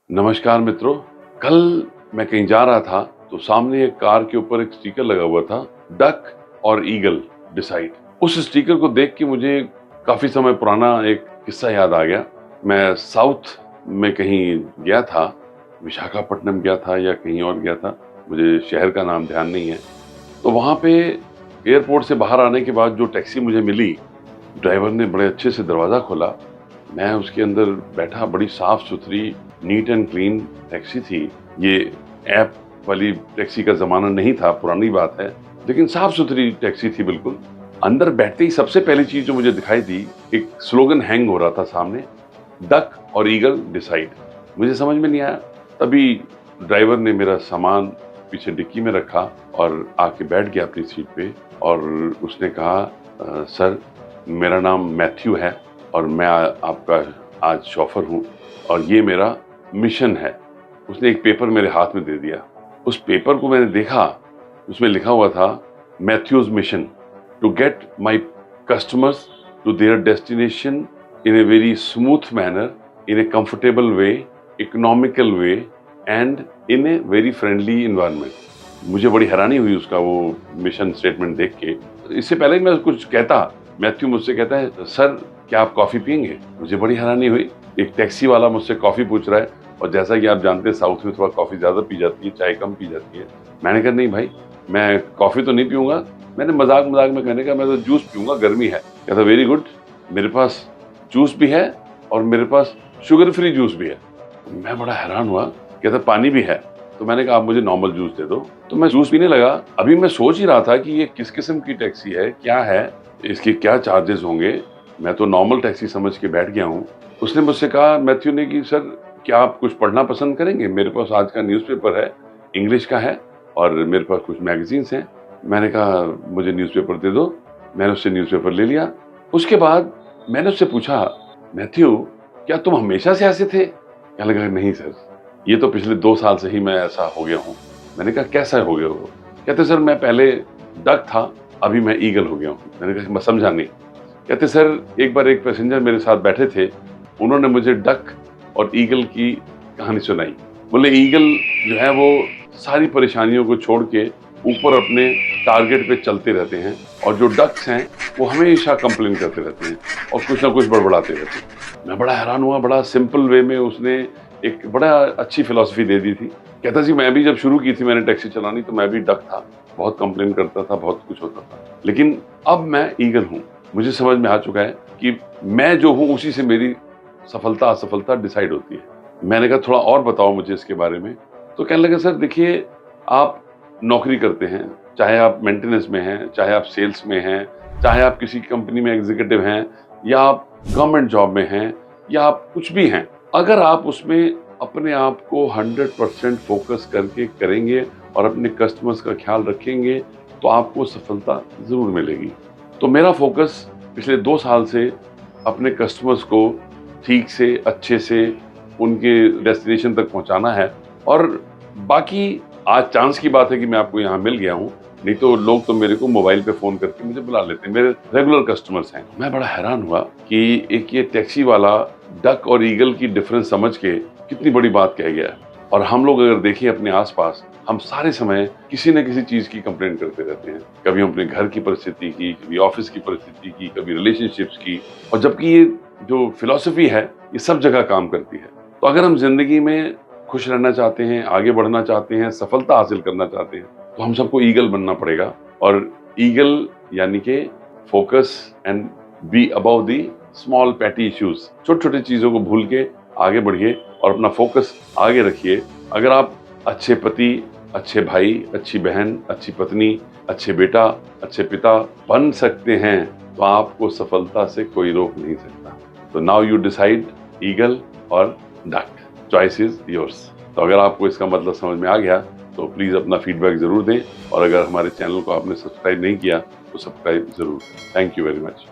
नमस्कार मित्रों। कल मैं कहीं जा रहा था तो सामने एक कार के ऊपर एक स्टिकर लगा हुआ था, डक और ईगल डिसाइड। उस स्टिकर को देख के मुझे काफी समय पुराना एक किस्सा याद आ गया। मैं साउथ में कहीं गया था, विशाखापट्टनम गया था या कहीं और गया था, मुझे शहर का नाम ध्यान नहीं है। तो वहां पे एयरपोर्ट से बाहर आने के बाद जो टैक्सी मुझे मिली, ड्राइवर ने बड़े अच्छे से दरवाजा खोला। मैं उसके अंदर बैठा, बड़ी साफ सुथरी, नीट एंड क्लीन टैक्सी थी। ये ऐप वाली टैक्सी का ज़माना नहीं था, पुरानी बात है, लेकिन साफ सुथरी टैक्सी थी बिल्कुल। अंदर बैठते ही सबसे पहली चीज़ जो मुझे दिखाई दी, एक स्लोगन हैंग हो रहा था सामने, डक और ईगल डिसाइड। मुझे समझ में नहीं आया। तभी ड्राइवर ने मेरा सामान पीछे डिक्की में रखा और आके बैठ गया अपनी सीट पे और उसने कहा, सर मेरा नाम मैथ्यू है और मैं आपका आज शॉफर हूँ और ये मेरा मिशन है। उसने एक पेपर मेरे हाथ में दे दिया। उस पेपर को मैंने देखा, उसमें लिखा हुआ था, Matthews mission to get my customers to their destination in a very smooth manner, in a comfortable way, economical way and in a very friendly environment. मुझे बड़ी हैरानी हुई उसका वो मिशन स्टेटमेंट देख के। इससे पहले मैं कुछ कहता, मैथ्यू मुझसे कहता है, सर क्या आप कॉफ़ी पियेंगे? मुझे बड़ी हैरानी हुई, एक टैक्सी वाला मुझसे कॉफ़ी पूछ रहा है और जैसा कि आप जानते हैं साउथ में थोड़ा कॉफ़ी ज़्यादा पी जाती है, चाय कम पी जाती है। मैंने कहा नहीं भाई, मैं कॉफ़ी तो नहीं पीऊँगा। मैंने मजाक मजाक में कहने का, मैं तो जूस पीऊँगा, गर्मी है। कहता वेरी गुड, मेरे पास जूस भी है और मेरे पास शुगर फ्री जूस भी है। मैं बड़ा हैरान हुआ। कहता पानी भी है। तो मैंने कहा आप मुझे नॉर्मल जूस दे दो। तो मैं जूस पीने लगा। अभी मैं सोच ही रहा था कि ये किस किस्म की टैक्सी है, क्या है, इसके क्या चार्जेस होंगे। मैं तो नॉर्मल टैक्सी समझ के बैठ गया हूँ। उसने मुझसे कहा, मैथ्यू ने, कि सर क्या आप कुछ पढ़ना पसंद करेंगे? मेरे पास आज का न्यूज़पेपर है, इंग्लिश का है और मेरे पास कुछ मैगजीन्स हैं। मैंने कहा मुझे न्यूज़पेपर दे दो। मैंने उससे न्यूज़पेपर ले लिया। उसके बाद मैंने उससे पूछा, मैथ्यू क्या तुम हमेशा से ऐसे थे? कहने लगा नहीं सर, ये तो पिछले 2 साल से ही मैं ऐसा हो गया हूँ। मैंने कहा कैसा हो गया हो? कहते सर मैं पहले डक था, अभी मैं ईगल हो गया हूँ। मैंने कहा मैं समझा नहीं। कहते सर एक बार एक पैसेंजर मेरे साथ बैठे थे, उन्होंने मुझे डक और ईगल की कहानी सुनाई। बोले ईगल जो है वो सारी परेशानियों को छोड़ के ऊपर अपने टारगेट पे चलते रहते हैं और जो डक्स हैं वो हमेशा कंप्लेन करते रहते हैं और कुछ ना कुछ बड़बड़ाते रहते हैं। मैं बड़ा हैरान हुआ। बड़ा सिंपल वे में उसने एक बड़ा अच्छी फिलॉसफी दे दी थी। कहता जी मैं भी जब शुरू की थी मैंने टैक्सी चलानी तो मैं भी डक था, बहुत कंप्लेन करता था, बहुत कुछ होता था, लेकिन अब मैं ईगल हूँ। मुझे समझ में आ चुका है कि मैं जो हूँ उसी से मेरी सफलता असफलता डिसाइड होती है। मैंने कहा थोड़ा और बताओ मुझे इसके बारे में। तो कहने लगे सर देखिए, आप नौकरी करते हैं, चाहे आप मेंटेनेंस में हैं, चाहे आप सेल्स में हैं, चाहे आप किसी कंपनी में एग्जीक्यूटिव हैं, या आप गवर्नमेंट जॉब में हैं, या आप कुछ भी हैं, अगर आप उसमें अपने आप को 100% फोकस करके करेंगे और अपने कस्टमर्स का ख्याल रखेंगे तो आपको सफलता ज़रूर मिलेगी। तो मेरा फोकस पिछले 2 साल से अपने कस्टमर्स को ठीक से, अच्छे से उनके डेस्टिनेशन तक पहुंचाना है। और बाकी आज चांस की बात है कि मैं आपको यहाँ मिल गया हूँ, नहीं तो लोग तो मेरे को मोबाइल पे फ़ोन करके मुझे बुला लेते हैं, मेरे रेगुलर कस्टमर्स हैं। मैं बड़ा हैरान हुआ कि एक ये टैक्सी वाला डक और ईगल की डिफरेंस समझ के कितनी बड़ी बात कह गया। और हम लोग अगर देखें अपने आसपास, हम सारे समय किसी न किसी चीज़ की कंप्लेंट करते रहते हैं। कभी हम अपने घर की परिस्थिति की, कभी ऑफिस की परिस्थिति की, कभी रिलेशनशिप्स की। और जबकि ये जो फिलॉसफी है ये सब जगह काम करती है। तो अगर हम जिंदगी में खुश रहना चाहते हैं, आगे बढ़ना चाहते हैं, सफलता हासिल करना चाहते हैं, तो हम सबको ईगल बनना पड़ेगा। और ईगल यानी कि focus and be about the small petty issues. छोटे छोटे चीज़ों को भूल के आगे बढ़िए और अपना फोकस आगे रखिए। अगर आप अच्छे पति, अच्छे भाई, अच्छी बहन, अच्छी पत्नी, अच्छे बेटा, अच्छे पिता बन सकते हैं तो आपको सफलता से कोई रोक नहीं सकता। तो नाउ यू डिसाइड, ईगल और डक, चॉइस इज योर्स। तो अगर आपको इसका मतलब समझ में आ गया तो प्लीज़ अपना फीडबैक ज़रूर दें और अगर हमारे चैनल को आपने सब्सक्राइब नहीं किया तो सब्सक्राइब ज़रूर। Thank you very much.